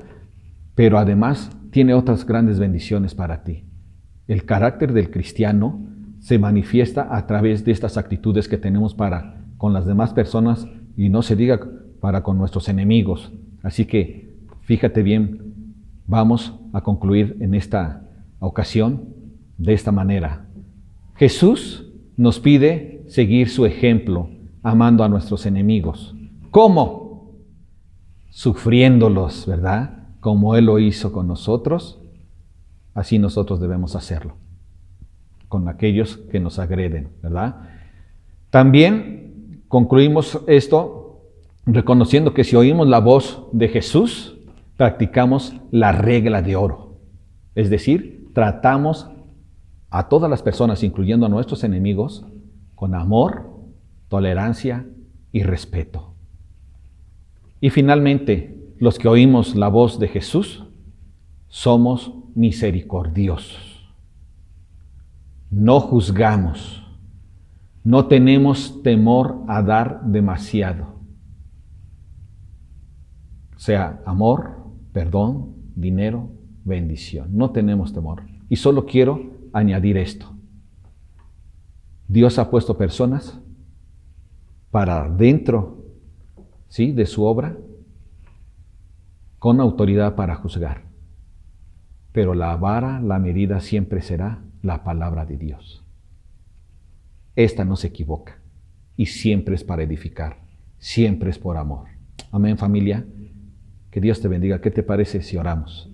pero además tiene otras grandes bendiciones para ti. El carácter del cristiano se manifiesta a través de estas actitudes que tenemos para con las demás personas y no se diga para con nuestros enemigos. Así que fíjate bien, vamos a concluir en esta ocasión de esta manera. Jesús nos pide seguir su ejemplo, amando a nuestros enemigos. ¿Cómo? Sufriéndolos, ¿verdad? Como Él lo hizo con nosotros, así nosotros debemos hacerlo con aquellos que nos agreden, ¿verdad? También concluimos esto reconociendo que si oímos la voz de Jesús, practicamos la regla de oro. Es decir, tratamos a todas las personas, incluyendo a nuestros enemigos, con amor, tolerancia y respeto. Y finalmente, los que oímos la voz de Jesús, somos misericordiosos. No juzgamos, no tenemos temor a dar demasiado. Sea amor, perdón, dinero, bendición. No tenemos temor. Y solo quiero añadir esto. Dios ha puesto personas para dentro, ¿sí?, de su obra, con autoridad para juzgar. Pero la vara, la medida siempre será la palabra de Dios. Esta no se equivoca y siempre es para edificar, siempre es por amor. Amén, familia. Que Dios te bendiga. ¿Qué te parece si oramos?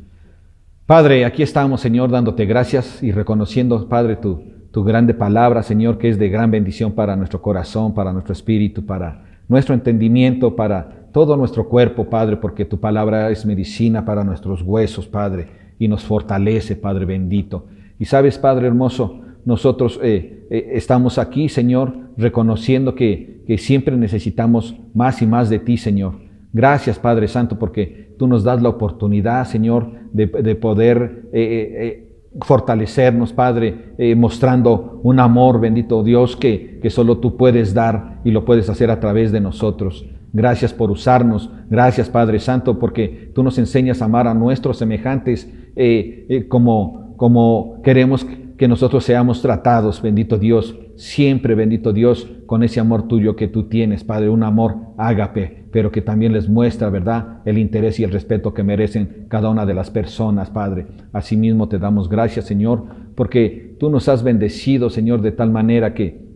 Padre, aquí estamos, Señor, dándote gracias y reconociendo, Padre, tu grande palabra, Señor, que es de gran bendición para nuestro corazón, para nuestro espíritu, para nuestro entendimiento, para todo nuestro cuerpo, Padre, porque tu palabra es medicina para nuestros huesos, Padre, y nos fortalece, Padre bendito. Y sabes, Padre hermoso, nosotros estamos aquí, Señor, reconociendo que siempre necesitamos más y más de ti, Señor. Gracias, Padre Santo, porque tú nos das la oportunidad, Señor, de poder fortalecernos, Padre, mostrando un amor, bendito Dios, que solo tú puedes dar y lo puedes hacer a través de nosotros. Gracias por usarnos. Gracias, Padre Santo, porque tú nos enseñas a amar a nuestros semejantes como queremos que nosotros seamos tratados, bendito Dios, siempre, bendito Dios, con ese amor tuyo que tú tienes, Padre, un amor ágape, pero que también les muestra, ¿verdad?, el interés y el respeto que merecen cada una de las personas, Padre. Asimismo te damos gracias, Señor, porque tú nos has bendecido, Señor, de tal manera que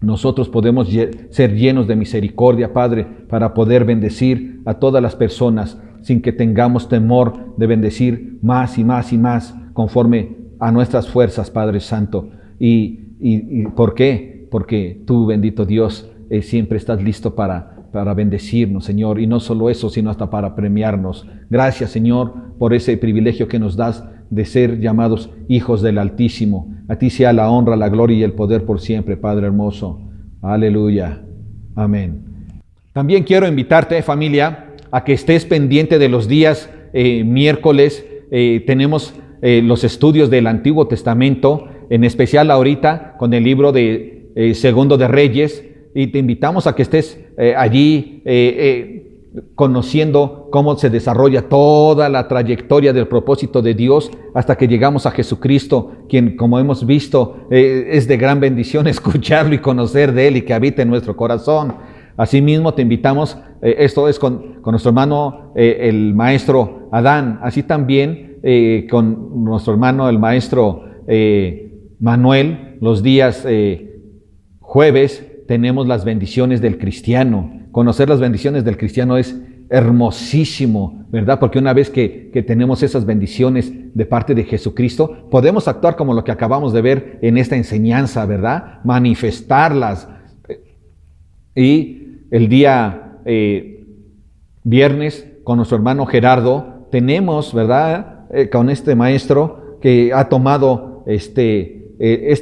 nosotros podemos ser llenos de misericordia, Padre, para poder bendecir a todas las personas sin que tengamos temor de bendecir más y más y más conforme a nuestras fuerzas, Padre Santo. ¿Y por qué? Porque tú, bendito Dios, siempre estás listo para bendecirnos, Señor, y no solo eso, sino hasta para premiarnos. Gracias, Señor, por ese privilegio que nos das de ser llamados hijos del Altísimo. A ti sea la honra, la gloria y el poder por siempre, Padre hermoso. Aleluya. Amén. También quiero invitarte, familia, a que estés pendiente de los días miércoles. Tenemos los estudios del Antiguo Testamento, en especial ahorita con el libro de Segundo de Reyes, y te invitamos a que estés allí conociendo cómo se desarrolla toda la trayectoria del propósito de Dios hasta que llegamos a Jesucristo, quien, como hemos visto, es de gran bendición escucharlo y conocer de Él y que habite en nuestro corazón. Asimismo, te invitamos, esto es con nuestro hermano el maestro Adán, así también con nuestro hermano el maestro Manuel, los días jueves tenemos las bendiciones del cristiano. Conocer las bendiciones del cristiano es hermosísimo, ¿verdad? Porque una vez que tenemos esas bendiciones de parte de Jesucristo, podemos actuar como lo que acabamos de ver en esta enseñanza, ¿verdad? Manifestarlas. Y el día viernes, con nuestro hermano Gerardo, tenemos, ¿verdad? Con este maestro que ha tomado este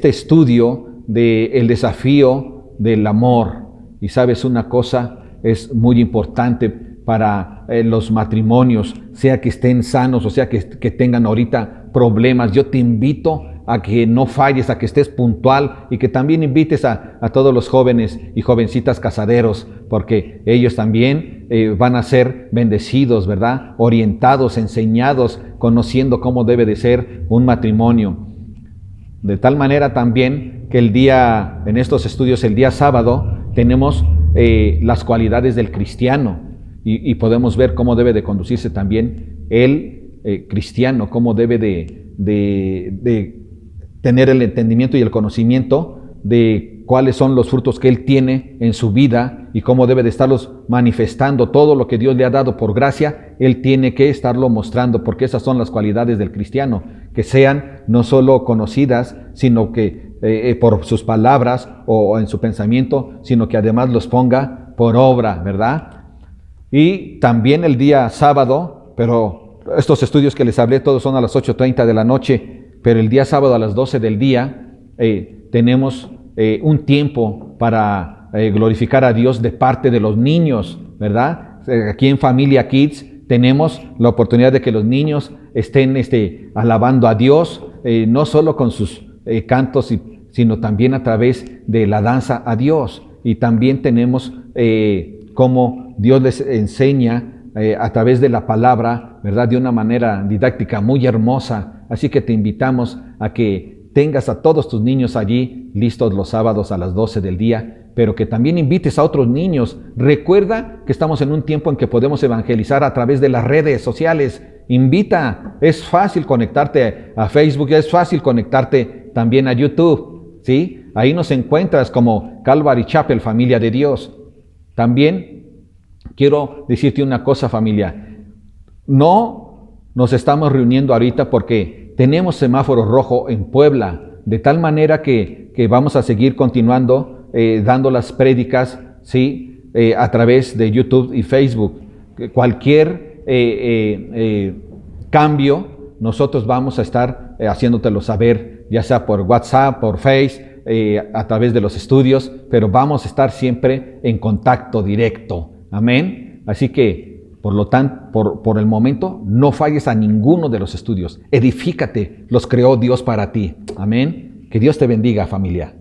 estudio del desafío del amor. Y sabes una cosa, es muy importante para los matrimonios, sea que estén sanos o sea que tengan ahorita problemas. Yo te invito a que no falles, a que estés puntual y que también invites a todos los jóvenes y jovencitas casaderos, porque ellos también van a ser bendecidos, ¿verdad? Orientados, enseñados, conociendo cómo debe de ser un matrimonio. De tal manera también que en estos estudios, el día sábado, tenemos las cualidades del cristiano y podemos ver cómo debe de conducirse también el cristiano, cómo debe de tener el entendimiento y el conocimiento de cuáles son los frutos que él tiene en su vida y cómo debe de estarlos manifestando. Todo lo que Dios le ha dado por gracia, él tiene que estarlo mostrando, porque esas son las cualidades del cristiano, que sean no solo conocidas, sino que por sus palabras o en su pensamiento, sino que además los ponga por obra, ¿verdad? Y también el día sábado, pero estos estudios que les hablé todos son a las 8:30 de la noche, pero el día sábado a las 12 del día tenemos un tiempo para glorificar a Dios de parte de los niños, ¿verdad? Aquí en Familia Kids tenemos la oportunidad de que los niños estén alabando a Dios, no solo con sus cantos, sino también a través de la danza a Dios. Y también tenemos cómo Dios les enseña a través de la palabra, ¿verdad? De una manera didáctica muy hermosa. Así que te invitamos a que tengas a todos tus niños allí listos los sábados a las 12 del día, pero que también invites a otros niños. Recuerda que estamos en un tiempo en que podemos evangelizar a través de las redes sociales. Invita, es fácil conectarte a Facebook, es fácil conectarte también a YouTube, ¿sí? Ahí nos encuentras como Calvary Chapel, Familia de Dios. También quiero decirte una cosa, familia. No nos estamos reuniendo ahorita porque tenemos semáforo rojo en Puebla, de tal manera que vamos a seguir continuando dando las prédicas, ¿sí? A través de YouTube y Facebook. Cualquier cambio, nosotros vamos a estar haciéndotelo saber, ya sea por WhatsApp, por Face, a través de los estudios, pero vamos a estar siempre en contacto directo. Amén. Así que, por lo tanto, por el momento, no falles a ninguno de los estudios. Edifícate, los creó Dios para ti. Amén. Que Dios te bendiga, familia.